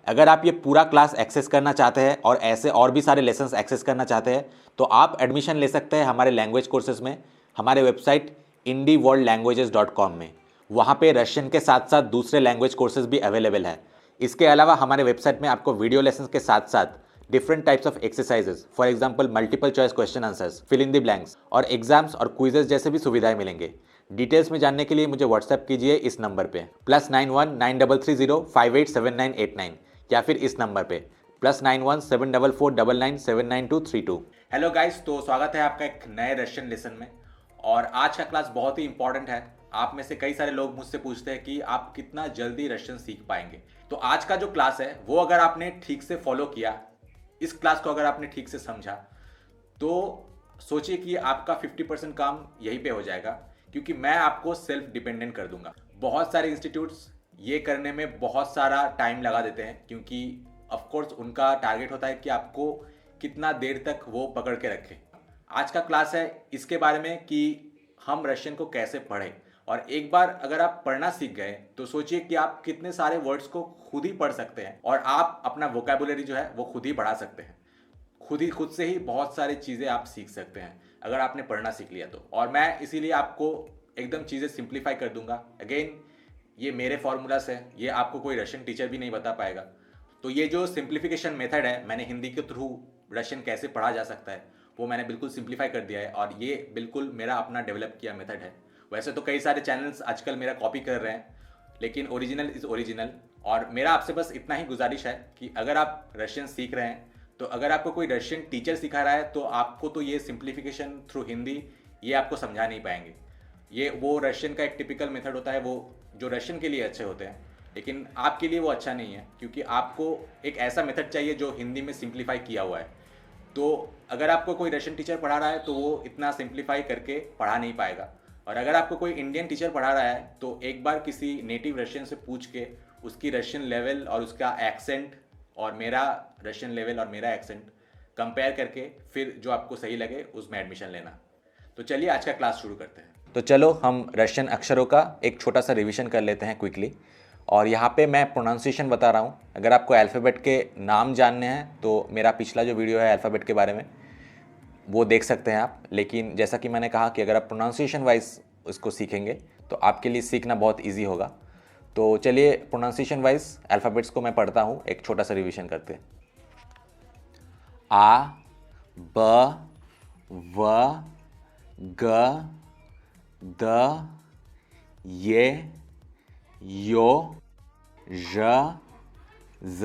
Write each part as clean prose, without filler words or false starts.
अगर आप ये पूरा क्लास एक्सेस करना चाहते हैं और ऐसे और भी सारे लेसन्स एक्सेस करना चाहते हैं तो आप एडमिशन ले सकते हैं हमारे लैंग्वेज कोर्सेज में, हमारे वेबसाइट indieworldlanguages.com में। वहाँ पे रशियन के साथ साथ दूसरे लैंग्वेज कोर्सेज भी अवेलेबल है। इसके अलावा हमारे वेबसाइट में आपको वीडियो लेसन्स के साथ साथ different types of exercises, for example multiple choice question answers, fill in the blanks और एग्जाम्स और क्विजेस जैसे भी सुविधाएं मिलेंगे। डिटेल्स में जानने के लिए मुझे व्हाट्सएप कीजिए इस नंबर पे +91 9330 587989 या फिर इस नंबर पे +91 74499799232। हेलो गाइस, तो स्वागत है आपका एक नए रशियन लेसन में। और आज का क्लास बहुत ही इंपॉर्टेंट है। आप में से कई सारे लोग मुझसे पूछते हैं कि आप कितना जल्दी रशियन सीख पाएंगे। तो आज का जो क्लास है वो अगर आपने ठीक से फॉलो किया, इस क्लास को अगर आपने ठीक से समझा, तो सोचिए कि आपका 50% काम यहीं पे हो जाएगा, क्योंकि मैं आपको सेल्फ डिपेंडेंट कर दूंगा। बहुत सारे इंस्टीट्यूट्स ये करने में बहुत सारा टाइम लगा देते हैं, क्योंकि ऑफ कोर्स उनका टारगेट होता है कि आपको कितना देर तक वो पकड़ के रखें। आज का क्लास है इसके बारे में कि हम रशियन को कैसे पढ़ें। और एक बार अगर आप पढ़ना सीख गए तो सोचिए कि आप कितने सारे वर्ड्स को खुद ही पढ़ सकते हैं और आप अपना वोकैबुलरी जो है वो खुद ही बढ़ा सकते हैं। खुद से ही बहुत सारी चीज़ें आप सीख सकते हैं अगर आपने पढ़ना सीख लिया तो। और मैं इसीलिए आपको एकदम चीज़ें सिंप्लीफाई कर दूंगा। अगेन, ये मेरे फॉर्मूलास है, ये आपको कोई रशियन टीचर भी नहीं बता पाएगा। तो ये जो सिंप्लीफिकेशन मेथड है, मैंने हिंदी के थ्रू रशियन कैसे पढ़ा जा सकता है वो मैंने बिल्कुल सिंप्लीफाई कर दिया है, और ये बिल्कुल मेरा अपना डेवलप किया मेथड है। वैसे तो कई सारे चैनल्स आजकल मेरा कॉपी कर रहे हैं, लेकिन ओरिजिनल इज़ ओरिजिनल। और मेरा आपसे बस इतना ही गुजारिश है कि अगर आप रशियन सीख रहे हैं तो अगर आपको कोई रशियन टीचर सिखा रहा है तो आपको तो ये सिंप्लीफिकेशन थ्रू हिंदी ये आपको समझा नहीं पाएंगे। ये वो रशियन का एक टिपिकल मेथड होता है, वो जो रशियन के लिए अच्छे होते हैं, लेकिन आपके लिए वो अच्छा नहीं है, क्योंकि आपको एक ऐसा मेथड चाहिए जो हिंदी में सिंप्लीफाई किया हुआ है। तो अगर आपको कोई रशियन टीचर पढ़ा रहा है तो वो इतना सिंप्लीफाई करके पढ़ा नहीं पाएगा। और अगर आपको कोई इंडियन टीचर पढ़ा रहा है तो एक बार किसी नेटिव रशियन से पूछ के उसकी रशियन लेवल और उसका एक्सेंट और मेरा रशियन लेवल और मेरा एक्सेंट कंपेयर करके फिर जो आपको सही लगे उसमें एडमिशन लेना। तो चलिए आज का क्लास शुरू करते हैं। तो चलो हम रशियन अक्षरों का एक छोटा सा रिवीजन कर लेते हैं क्विकली। और यहाँ पे मैं प्रोनाउंसिएशन बता रहा हूँ। अगर आपको अल्फ़ाबेट के नाम जानने हैं तो मेरा पिछला जो वीडियो है अल्फ़ाबेट के बारे में वो देख सकते हैं आप। लेकिन जैसा कि मैंने कहा कि अगर आप प्रोनाउंसिएशन वाइज उसको सीखेंगे तो आपके लिए सीखना बहुत ईजी होगा। तो चलिए प्रोनाउंसिएशन वाइज अल्फ़ाबेट्स को मैं पढ़ता हूँ, एक छोटा सा रिवीजन करते हैं। आ, ब, व, ग, द, ये, यो, ž, z,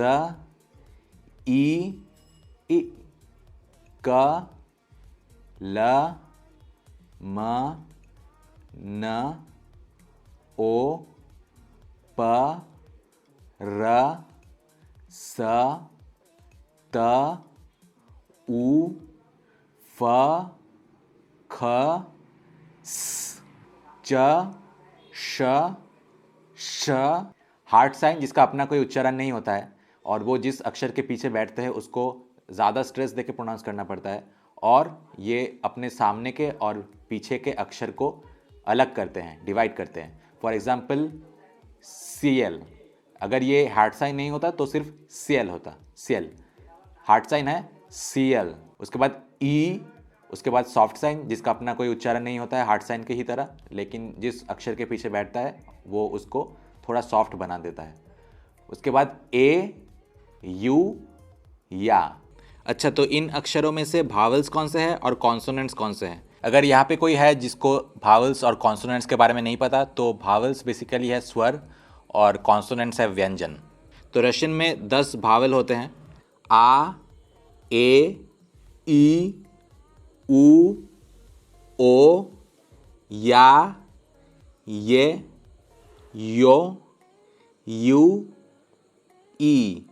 ई, क, ल, म, न, ओ, प, र, स, त, उ, फ, ख, स, च, श, श। हार्ट साइन जिसका अपना कोई उच्चारण नहीं होता है और वो जिस अक्षर के पीछे बैठते हैं उसको ज़्यादा स्ट्रेस देके प्रोनाउंस करना पड़ता है, और ये अपने सामने के और पीछे के अक्षर को अलग करते हैं, डिवाइड करते हैं। फॉर एग्जाम्पल CL, अगर ये हार्ट साइन नहीं होता तो सिर्फ CL होता, CL। हार्ट साइन है CL, उसके बाद E, उसके बाद सॉफ्ट साइन जिसका अपना कोई उच्चारण नहीं होता है हार्ट साइन के ही तरह, लेकिन जिस अक्षर के पीछे बैठता है वो उसको थोड़ा सॉफ्ट बना देता है। उसके बाद A, U, या। अच्छा, तो इन अक्षरों में से भावल्स कौन से हैं और कॉन्सोनेंट्स कौन से हैं? अगर यहाँ पे कोई है जिसको भावल्स और कॉन्सोनेंट्स के बारे में नहीं पता, तो भावल्स बेसिकली है स्वर और कॉन्सोनेंट्स है व्यंजन। तो रशियन में 10 भावल होते हैं। आ, ए, ई, उ, ओ, या, ये, यो, यू, ई।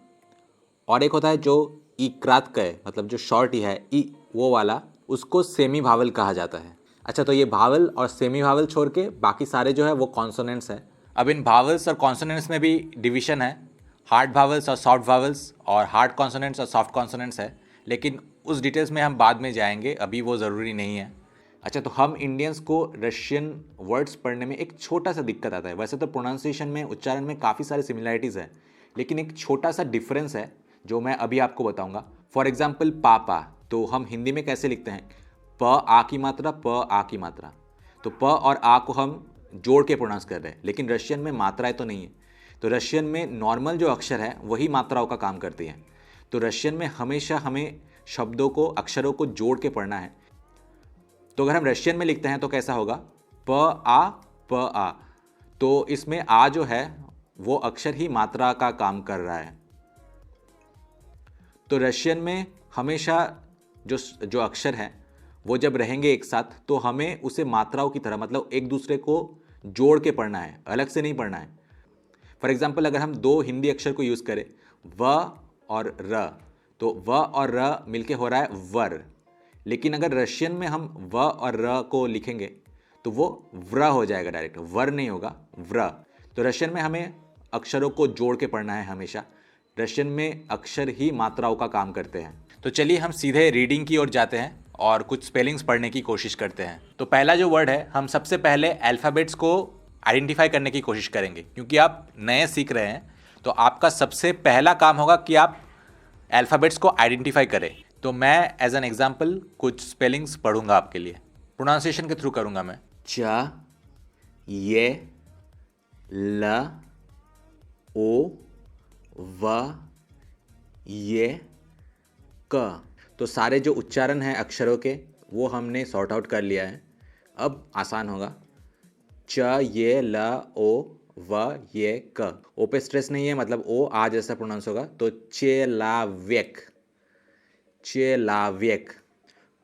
और एक होता है जो इक्रात का है, मतलब जो शॉर्ट ही है ई, वो वाला, उसको सेमी भावल कहा जाता है। अच्छा, तो ये भावल और सेमी भावल छोड़ के बाकी सारे जो है वो कॉन्सोनेंट्स हैं। अब इन भावल्स और कॉन्सोनेंट्स में भी डिवीजन है, हार्ड भावल्स और सॉफ्ट भावल्स, और हार्ड कॉन्सोनेंट्स और सॉफ्ट कॉन्सोनेंट्स है, लेकिन उस डिटेल्स में हम बाद में जाएंगे, अभी वो ज़रूरी नहीं है। अच्छा, तो हम इंडियंस को रशियन वर्ड्स पढ़ने में एक छोटा सा दिक्कत आता है। वैसे तो प्रोनाउंसिएशन में, उच्चारण में काफ़ी सारे सिमिलरिटीज़ हैं, लेकिन एक छोटा सा डिफरेंस है जो मैं अभी आपको बताऊंगा। फॉर एग्जाम्पल पापा, तो हम हिंदी में कैसे लिखते हैं? प आ की मात्रा, प आ की मात्रा। तो प और आ को हम जोड़ के प्रोनाउंस कर रहे हैं, लेकिन रशियन में मात्राएं तो नहीं है। तो रशियन में नॉर्मल जो अक्षर है वही मात्राओं का काम करती हैं। तो रशियन में हमेशा हमें शब्दों को, अक्षरों को जोड़ के पढ़ना है। तो अगर हम रशियन में लिखते हैं तो कैसा होगा? प आ, प आ। तो इसमें आ जो है वो अक्षर ही मात्रा का काम कर रहा है। तो रशियन में हमेशा जो अक्षर हैं वो जब रहेंगे एक साथ तो हमें उसे मात्राओं की तरह, मतलब एक दूसरे को जोड़ के पढ़ना है, अलग से नहीं पढ़ना है। फॉर एग्जाम्पल अगर हम दो हिंदी अक्षर को यूज़ करें, व और र, तो व और र मिलके हो रहा है वर। लेकिन अगर रशियन में हम व और र को लिखेंगे तो वो व्र हो जाएगा, डायरेक्ट वर नहीं होगा, व्र। तो रशियन में हमें अक्षरों को जोड़ के पढ़ना है हमेशा। रशियन में अक्षर ही मात्राओं का काम करते हैं। तो चलिए हम सीधे रीडिंग की ओर जाते हैं और कुछ स्पेलिंग्स पढ़ने की कोशिश करते हैं। तो पहला जो वर्ड है, हम सबसे पहले अल्फ़ाबेट्स को आइडेंटिफाई करने की कोशिश करेंगे। क्योंकि आप नए सीख रहे हैं तो आपका सबसे पहला काम होगा कि आप अल्फ़ाबेट्स को आइडेंटिफाई करें। तो मैं एज एन एग्जाम्पल कुछ स्पेलिंग्स पढ़ूंगा आपके लिए, प्रोनाउंसिएशन के थ्रू करूंगा मैं। च, ये, ल, ओ, व, ये, क। तो सारे जो उच्चारण हैं अक्षरों के वो हमने सॉर्ट आउट कर लिया है। अब आसान होगा। च, ये, ल, ओ, व, ये, क। ओ पे स्ट्रेस नहीं है, मतलब ओ आ जैसा प्रोनाउंस होगा। तो चेलाव्यक, चेलाव्यक।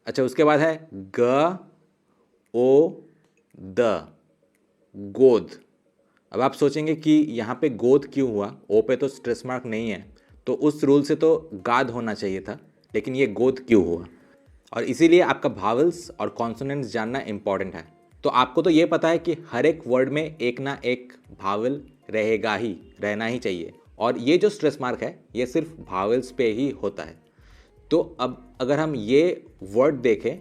अच्छा, उसके बाद है ग, ओ, द, गोद। अब आप सोचेंगे कि यहाँ पे गोद क्यों हुआ? ओ पे तो स्ट्रेस मार्क नहीं है, तो उस रूल से तो गाद होना चाहिए था, लेकिन ये गोद क्यों हुआ? और इसीलिए आपका भावल्स और कॉन्सोनेंट्स जानना इंपॉर्टेंट है। तो आपको तो ये पता है कि हर एक वर्ड में एक ना एक भावल रहेगा ही, रहना ही चाहिए। और ये जो स्ट्रेस मार्क है ये सिर्फ भावल्स पे ही होता है। तो अब अगर हम ये वर्ड देखें,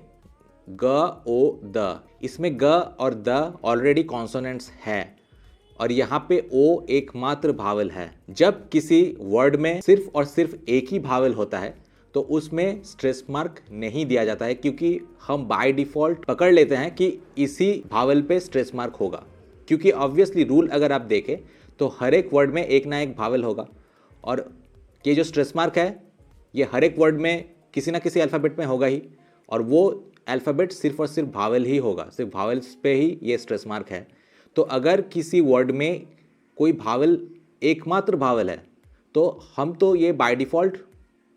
ग, ओ, द, इसमें ग और द ऑलरेडी कॉन्सोनेंट्स है और यहाँ पे ओ एकमात्र भावल है। जब किसी वर्ड में सिर्फ और सिर्फ एक ही भावल होता है तो उसमें स्ट्रेस मार्क नहीं दिया जाता है, क्योंकि हम बाय डिफ़ॉल्ट पकड़ लेते हैं कि इसी भावल पे स्ट्रेस मार्क होगा। क्योंकि ऑब्वियसली रूल अगर आप देखें तो हर एक वर्ड में एक ना एक भावल होगा और ये जो स्ट्रेस मार्क है ये हर एक वर्ड में किसी ना किसी अल्फ़ाबेट में होगा ही, और वो अल्फ़ाबेट सिर्फ और सिर्फ भावल ही होगा, सिर्फ भावल्स पे ही ये स्ट्रेस मार्क है। तो अगर किसी वर्ड में कोई भावल एकमात्र भावल है तो हम तो ये बाय डिफ़ॉल्ट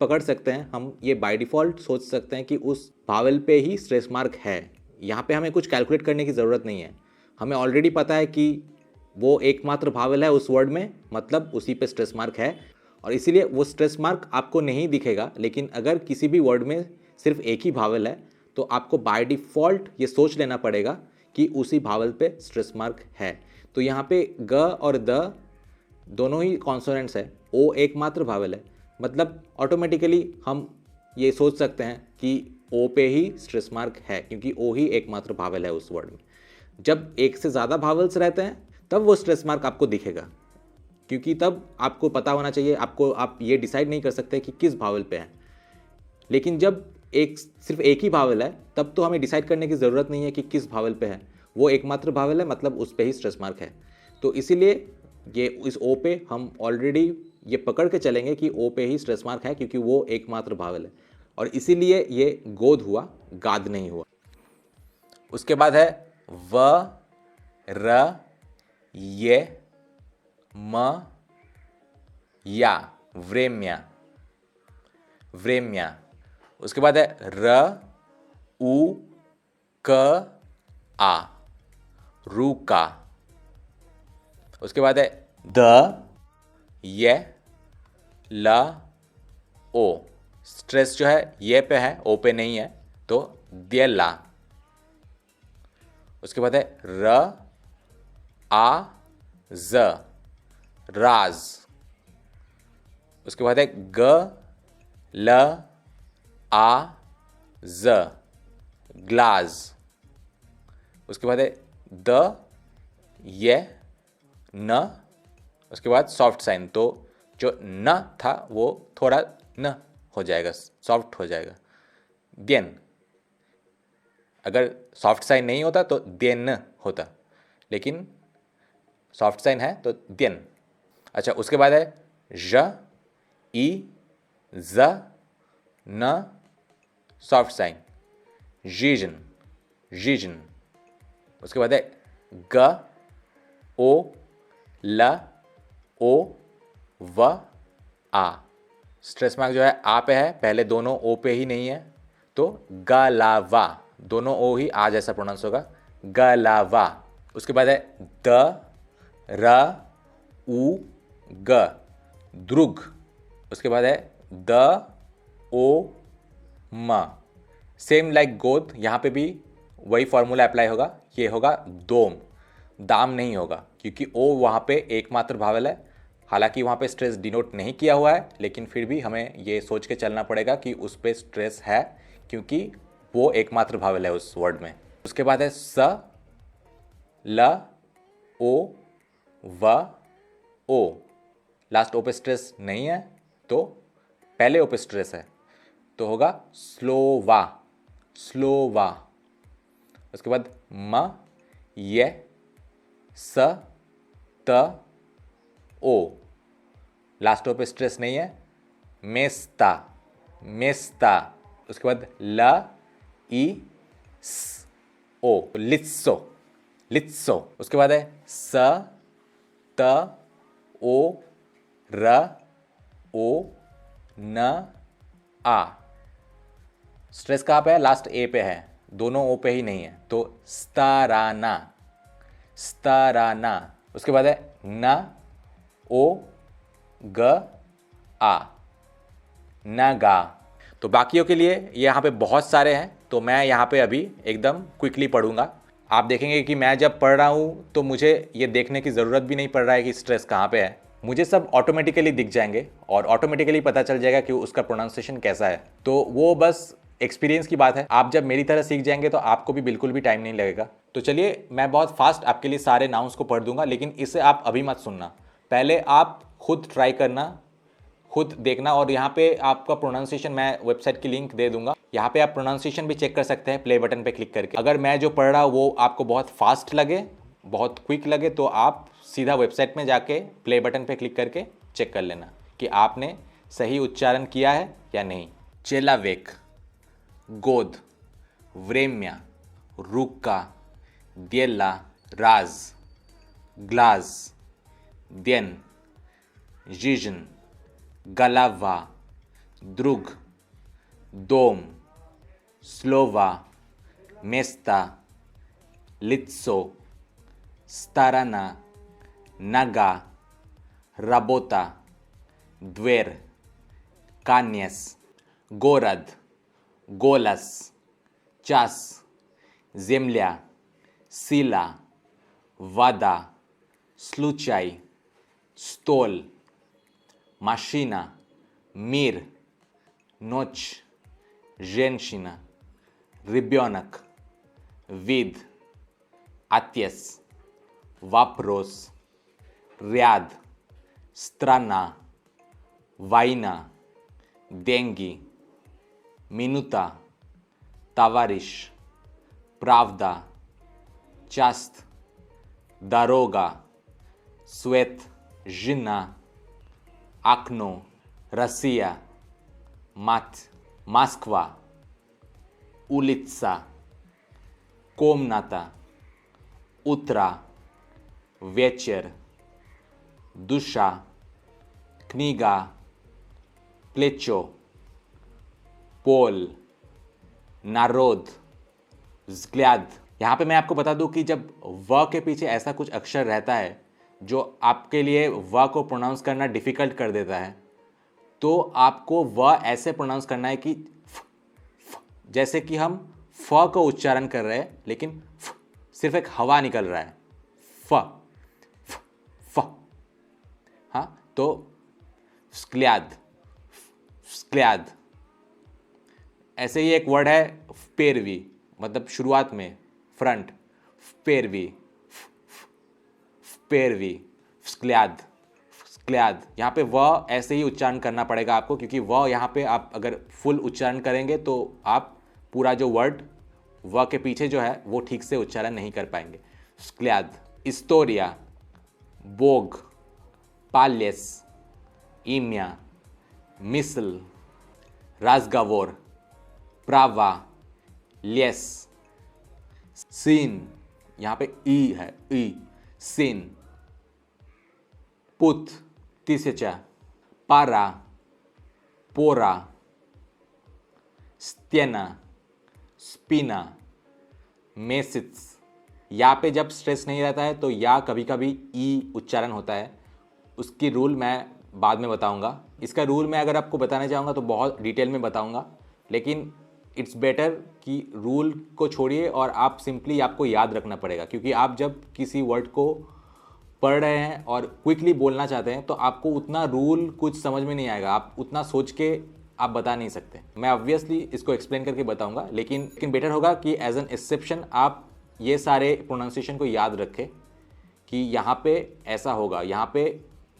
पकड़ सकते हैं, हम ये बाय डिफ़ॉल्ट सोच सकते हैं कि उस भावल पे ही स्ट्रेस मार्क है। यहाँ पे हमें कुछ कैलकुलेट करने की ज़रूरत नहीं है, हमें ऑलरेडी पता है कि वो एकमात्र भावल है उस वर्ड में, मतलब उसी पे स्ट्रेस मार्क है और इसीलिए वो स्ट्रेस मार्क आपको नहीं दिखेगा। लेकिन अगर किसी भी वर्ड में सिर्फ एक ही भावल है तो आपको बाय डिफ़ॉल्ट ये सोच लेना पड़ेगा कि उसी भावल पे स्ट्रेस मार्क है। तो यहाँ पे ग और द दोनों ही कॉन्सोनेंट्स है, ओ एकमात्र भावल है, मतलब ऑटोमेटिकली हम ये सोच सकते हैं कि ओ पे ही स्ट्रेस मार्क है, क्योंकि ओ ही एकमात्र भावल है उस वर्ड में। जब एक से ज़्यादा भावल्स रहते हैं तब वो स्ट्रेस मार्क आपको दिखेगा, क्योंकि तब आपको पता होना चाहिए, आप ये डिसाइड नहीं कर सकते कि किस भावल पे है। लेकिन जब सिर्फ एक ही भावल है तब तो हमें डिसाइड करने की ज़रूरत नहीं है कि किस भावल पे है, वो एकमात्र भावल है, मतलब उस पे ही स्ट्रेस मार्क है। तो इसीलिए ये इस ओ पे हम ऑलरेडी ये पकड़ के चलेंगे कि ओ पे ही स्ट्रेस मार्क है, क्योंकि वो एकमात्र भावल है और इसीलिए ये गोद हुआ, गाद नहीं हुआ। उसके बाद है व, र, ये, म, या, व्रेम्या, व्रेम्या। उसके बाद है र, उ, क, आ, रूका। उसके बाद है द, ये, ल, ओ। स्ट्रेस जो है ये पे है, ओ पे नहीं है, तो द्यला। उसके बाद है र, आ, ज, राज। उसके बाद है ग, ल, आ, ज, ग्लास। उसके बाद है द, ये, न। उसके बाद सॉफ्ट साइन, तो जो न था वो थोड़ा न हो जाएगा, सॉफ्ट हो जाएगा। देन, अगर सॉफ्ट साइन नहीं होता तो देन होता, लेकिन सॉफ्ट साइन है तो देन। अच्छा, उसके बाद है ज, ई, ज, न, सॉफ्ट साइन, जीजन, जीजन। उसके बाद है ग, ओ, ल, ओ, व, आ। स्ट्रेस मार्क जो है आ पे है, पहले दोनों ओ पे ही नहीं है, तो गलावा, दोनों ओ ही आ जैसा प्रोनाउंस होगा, गलावा। उसके बाद है द, र, उ, ग, द्रुग। उसके बाद है द, ओ, म। सेम लाइक गोद, यहाँ पे भी वही फॉर्मूला अप्लाई होगा, ये होगा दोम, दाम नहीं होगा, क्योंकि ओ वहाँ पे एकमात्र भावल है। हालांकि वहाँ पे स्ट्रेस डिनोट नहीं किया हुआ है, लेकिन फिर भी हमें ये सोच के चलना पड़ेगा कि उस पर स्ट्रेस है, क्योंकि वो एकमात्र भावल है उस वर्ड में। उसके बाद है स, ल, ओ, व, ओ। लास्ट ओ पे स्ट्रेस नहीं है, तो पहले ओ पे स्ट्रेस है, तो होगा स्लोवा, स्लोवा। उसके बाद म, ये, स, त, ओ। लास्ट ओ पे स्ट्रेस नहीं है, मेस्ता, मेस्ता। उसके बाद ल, ई, स, ओ, लित्सो, लित्सो। उसके बाद है स, त, ओ, र, ओ, न, आ। स्ट्रेस कहाँ पे है? लास्ट ए पे है, दोनों ओ पे ही नहीं है, तो स्ताराना, स्ताराना। उसके बाद है न, ओ, ग, आ, नगा। तो बाकियों के लिए यहाँ पे बहुत सारे हैं, तो मैं यहाँ पे अभी एकदम क्विकली पढ़ूंगा। आप देखेंगे कि मैं जब पढ़ रहा हूँ तो मुझे ये देखने की ज़रूरत भी नहीं पड़ रहा है कि स्ट्रेस कहाँ पे है, मुझे सब ऑटोमेटिकली दिख जाएंगे और ऑटोमेटिकली पता चल जाएगा कि उसका प्रोनाउंसिएशन कैसा है। तो वो बस एक्सपीरियंस की बात है, आप जब मेरी तरह सीख जाएंगे तो आपको भी बिल्कुल भी टाइम नहीं लगेगा। तो चलिए, मैं बहुत फास्ट आपके लिए सारे नाउन्स को पढ़ दूंगा, लेकिन इसे आप अभी मत सुनना, पहले आप खुद ट्राई करना, खुद देखना। और यहाँ पे आपका प्रोनाउंसिएशन मैं वेबसाइट की लिंक दे दूंगा, यहाँ पे आप प्रोनाउंसिएशन भी चेक कर सकते हैं प्ले बटन पे क्लिक करके। अगर मैं जो पढ़ रहा हूँ वो आपको बहुत फास्ट लगे, बहुत क्विक लगे, तो आप सीधा वेबसाइट में जाके प्ले बटन पे क्लिक करके चेक कर लेना कि आपने सही उच्चारण किया है या नहीं। चेलावेक, गोद, व्रेम्या, रुक्का, दिएला, राज, ग्लास, देन, जीजन, गलावा, द्रुग, दोम, स्लोवा, मेस्ता, लित्सो, स्ताराना, नगा, राबोता, द्वेर, कान्यस, गोरद, गोलस, चास, जेमल्या, सिला, वादा, स्लुचाई, स्टोल, माशीना, मीर, नोच, जेनशिना, रिब्योनक, विद, आत्यस, वाप्रोस, रियाद, स्त्राना, वाइना, देंगी, मिनुता, तावारिश, प्रावदा, चास्त, दारोगा, स्वेत, जिना, आक्नो, रसिया, मात, मास्कवा, उलित्सा, कोमनाता, उत्रा, वेचर, दुशा, क्निगा, प्लेचो, पोल, नारोद, ज़्ग्ल्याद। यहाँ पे मैं आपको बता दूँ कि जब व के पीछे ऐसा कुछ अक्षर रहता है जो आपके लिए व को प्रोनाउंस करना डिफ़िकल्ट कर देता है, तो आपको व ऐसे प्रोनाउंस करना है कि फ, जैसे कि हम फ को उच्चारण कर रहे हैं, लेकिन सिर्फ एक हवा निकल रहा है, फ, फ, फ। हाँ, तो स्क्ल्याद, स्क्ल्याद। ऐसे ही एक वर्ड है पेरवी, मतलब शुरुआत में, फ्रंट, पेरवी, पेरवी, स्क्ल्याद, स्क्ल्याद, यहाँ पे व ऐसे ही उच्चारण करना पड़ेगा आपको, क्योंकि व यहाँ पे आप अगर फुल उच्चारण करेंगे तो आप पूरा जो वर्ड व के पीछे जो है वो ठीक से उच्चारण नहीं कर पाएंगे। स्क्ल्याद, इस्टोरिया, बोग, पाल्यस, ईम्या, मिसल, राजगावोर, प्रावा, लेस, सीन, यहाँ पे ई है, ई, सीन, पुत, तिसेचा, पारा, पोरा, स्त्यना, स्पिना, मेसिट्स। या पे जब स्ट्रेस नहीं रहता है तो या कभी कभी ई उच्चारण होता है, उसकी रूल मैं बाद में बताऊंगा। इसका रूल मैं अगर आपको बताना चाहूँगा तो बहुत डिटेल में बताऊंगा, लेकिन इट्स बेटर कि रूल को छोड़िए और आप सिंपली आपको याद रखना पड़ेगा, क्योंकि आप जब किसी वर्ड को पढ़ रहे हैं और क्विकली बोलना चाहते हैं तो आपको उतना रूल कुछ समझ में नहीं आएगा, आप उतना सोच के आप बता नहीं सकते। मैं ऑब्वियसली इसको एक्सप्लेन करके बताऊंगा, लेकिन बेटर होगा कि एज एन एक्सेप्शन आप ये सारे प्रोनाउंसिएशन को याद रखें कि यहाँ पे ऐसा होगा, यहाँ पे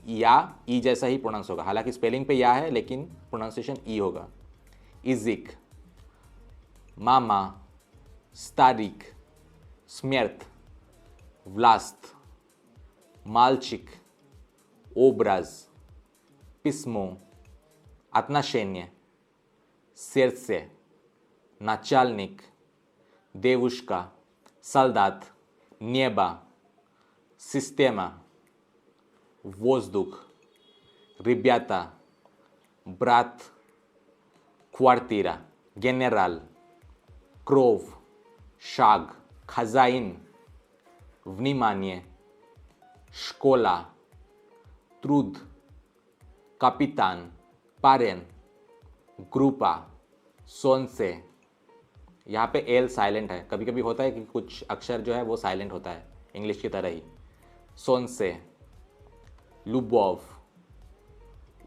या ई जैसा ही प्रोनाउंस होगा, हालांकि स्पेलिंग पे या है लेकिन प्रोनाउंसिएशन ई होगा। इजिक, मामा, स्टारिक, स्मेर्थ, व्लास्त, मालचिक, ओब्राज, पिस्मो, отношение, сердце, начальник, девушка, солдат, небо, система, воздух, ребята, брат, квартира, генерал, кровь, шаг, хозяин, внимание, школа, труд, капитан, पारेन, ग्रुपा, सोनसे। यहाँ पे एल साइलेंट है, कभी कभी होता है कि कुछ अक्षर जो है वो साइलेंट होता है इंग्लिश की तरह ही। सोनसे, लुबोव,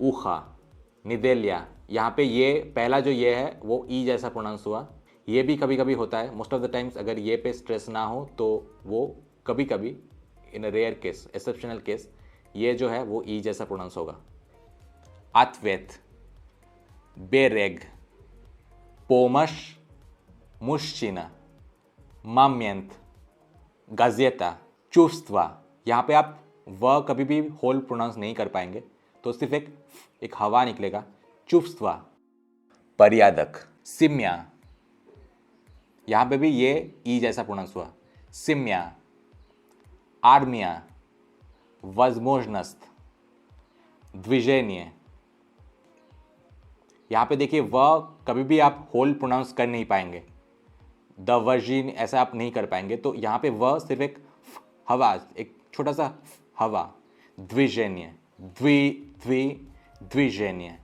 ऊखा, निदेलिया। यहाँ पे ये पहला जो ये है वो ई जैसा प्रोनाउंस हुआ, ये भी कभी कभी होता है। मोस्ट ऑफ द टाइम्स अगर ये पे स्ट्रेस ना हो तो वो कभी कभी, in a rare case, exceptional case, ये जो है वो ई जैसा प्रोनाउंस होगा। Ответ, берег, помощь, мужчина, момент, газета, चुप्ства। यहाँ पे आप व कभी भी होल प्रोनाउंस नहीं कर पाएंगे, तो सिर्फ एक हवा निकलेगा, चुप्stva। पर्यादक, सिम्या, यहाँ पे भी ये ई जैसा प्रोनाउंस हुआ, सिम्या। आर्मिया, возможность, द्विजन्य। यहाँ पे देखिए व कभी भी आप होल प्रोनाउंस कर नहीं पाएंगे, द वर्जिन ऐसा आप नहीं कर पाएंगे, तो यहाँ पे व सिर्फ एक हवा, एक छोटा सा हवा। द्विजन्य, द्विजन्य।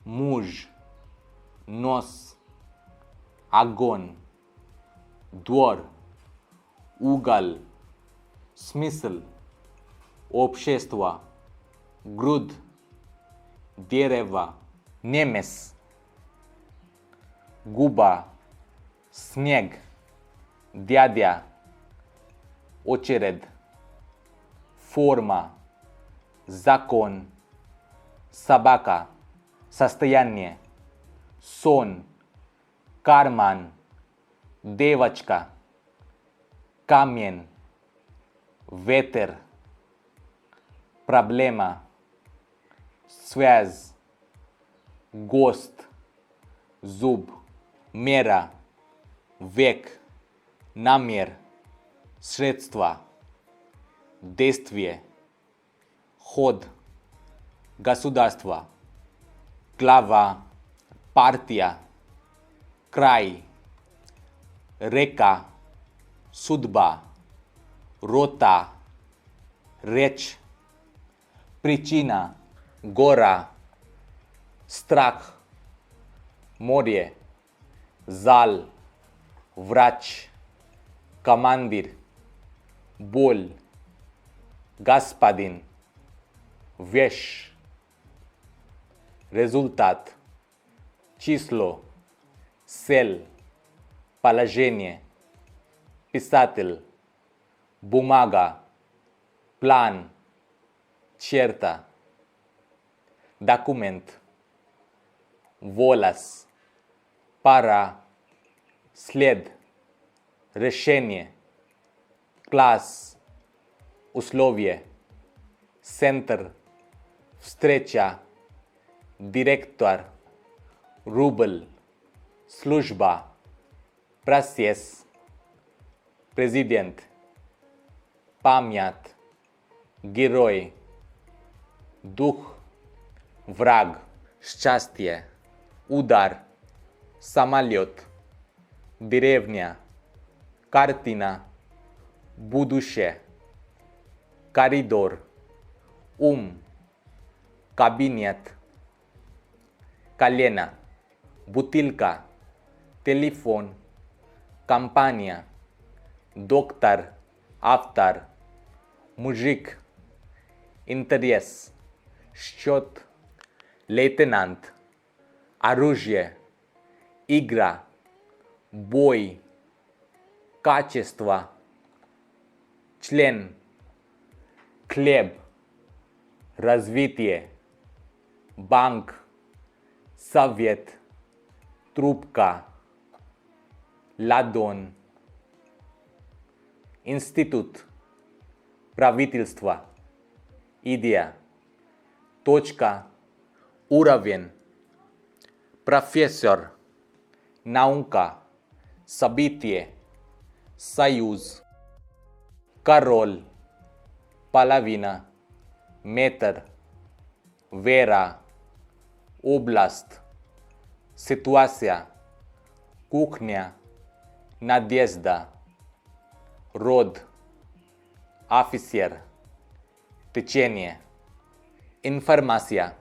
मूज, नोस, आगोन, द्वार, उगल, स्मिसल, общество, груд, дерево, немец, губа, снег, дядя, очередь, форма, закон, собака, состояние, сон, карман, девочка, камень, ветер, проблема, связь, гость, зуб, мера, век, намер, средство, действие, ход, государство, глава, партия, край, река, судьба, рота, речь, причина, гора, страх, море, зал, врач, командир, боль, господин, вещь, результат, число, цель, положение, писатель, бумага, план, черта, document, волос, пара, след, решение, класс, условие, центр, встреча, директор, рубль, служба, процесс, президент, память, герой, дух, враг, счастье, удар, самолет, деревня, картина, будущее, коридор, ум, кабинет, колено, бутылка, телефон, компания, доктор, автор, мужик, интерес, счет, лейтенант, оружие, игра, бой, качество, член, хлеб, развитие, банк, совет, трубка, ладонь, институт, правительство, идея, точка, уровень, профессор, наука, событие, союз, король, половина, метр, вера, область, ситуация, кухня, надежда, род, офицер, течение, информация,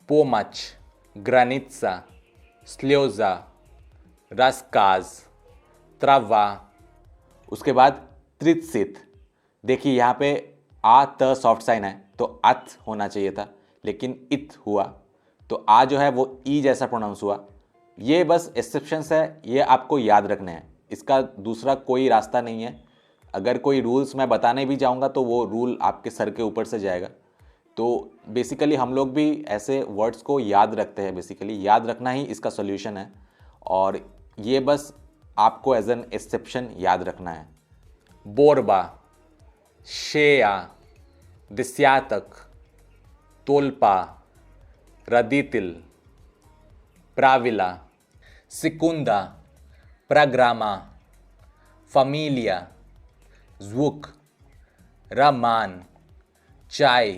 помощь, граница, слеза, рассказ, трава। उसके बाद त्रितसित। देखिए यहाँ पे आ त सॉफ्ट साइन है तो अत होना चाहिए था, लेकिन इत हुआ, तो आ जो है वो ई जैसा प्रोनाउंस हुआ। ये बस एक्सेप्शंस है, ये आपको याद रखने हैं, इसका दूसरा कोई रास्ता नहीं है। अगर कोई रूल्स मैं बताने भी जाऊँगा तो वो रूल आपके सर के ऊपर से जाएगा। तो बेसिकली हम लोग भी ऐसे वर्ड्स को याद रखते हैं, बेसिकली याद रखना ही इसका सॉल्यूशन है, और ये बस आपको एज एन एक्सेप्शन याद रखना है। बोरबा, शेया, दिस्यातक, तोल्पा, रदीतिल, प्राविला, सिकुंदा, प्रग्रामा, फमीलिया, ज़्वुक, रमान, चाय,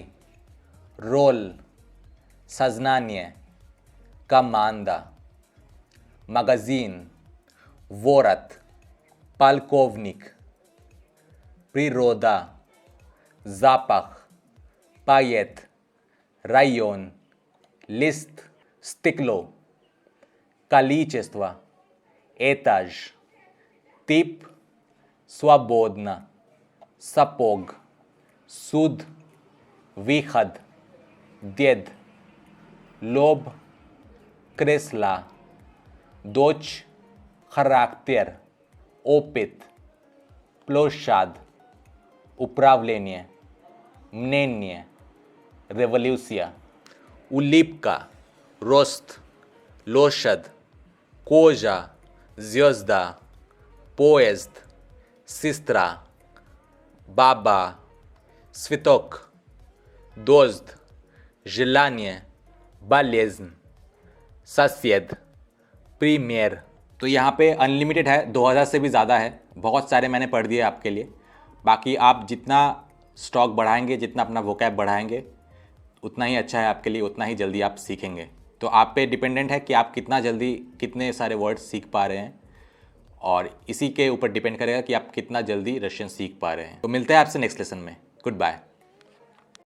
रोल, सजनान्य, कमांदा, magazin, ворот, полковник, природа, запах, поэт, район, лист, стекло, количество, этаж, тип, свободно, сапог, суд, выход, дед, лоб, кресло, дочь, характер, опыт, площадь, управление, мнение, революция, улыбка, рост, лошадь, кожа, звезда, поезд, сестра, баба, цветок, дождь, желание, болезнь, सस्यद, प्रीमियर। तो यहाँ पे अनलिमिटेड है, 2000 से भी ज़्यादा है, बहुत सारे मैंने पढ़ दिए आपके लिए। बाकी आप जितना स्टॉक बढ़ाएंगे, जितना अपना वोकैब बढ़ाएंगे, उतना ही अच्छा है आपके लिए, उतना ही जल्दी आप सीखेंगे। तो आप पे डिपेंडेंट है कि आप कितना जल्दी कितने सारे वर्ड्स सीख पा रहे हैं, और इसी के ऊपर डिपेंड करेगा कि आप कितना जल्दी रशियन सीख पा रहे हैं। तो मिलते हैं आपसे नेक्स्ट लेसन में। Good bye.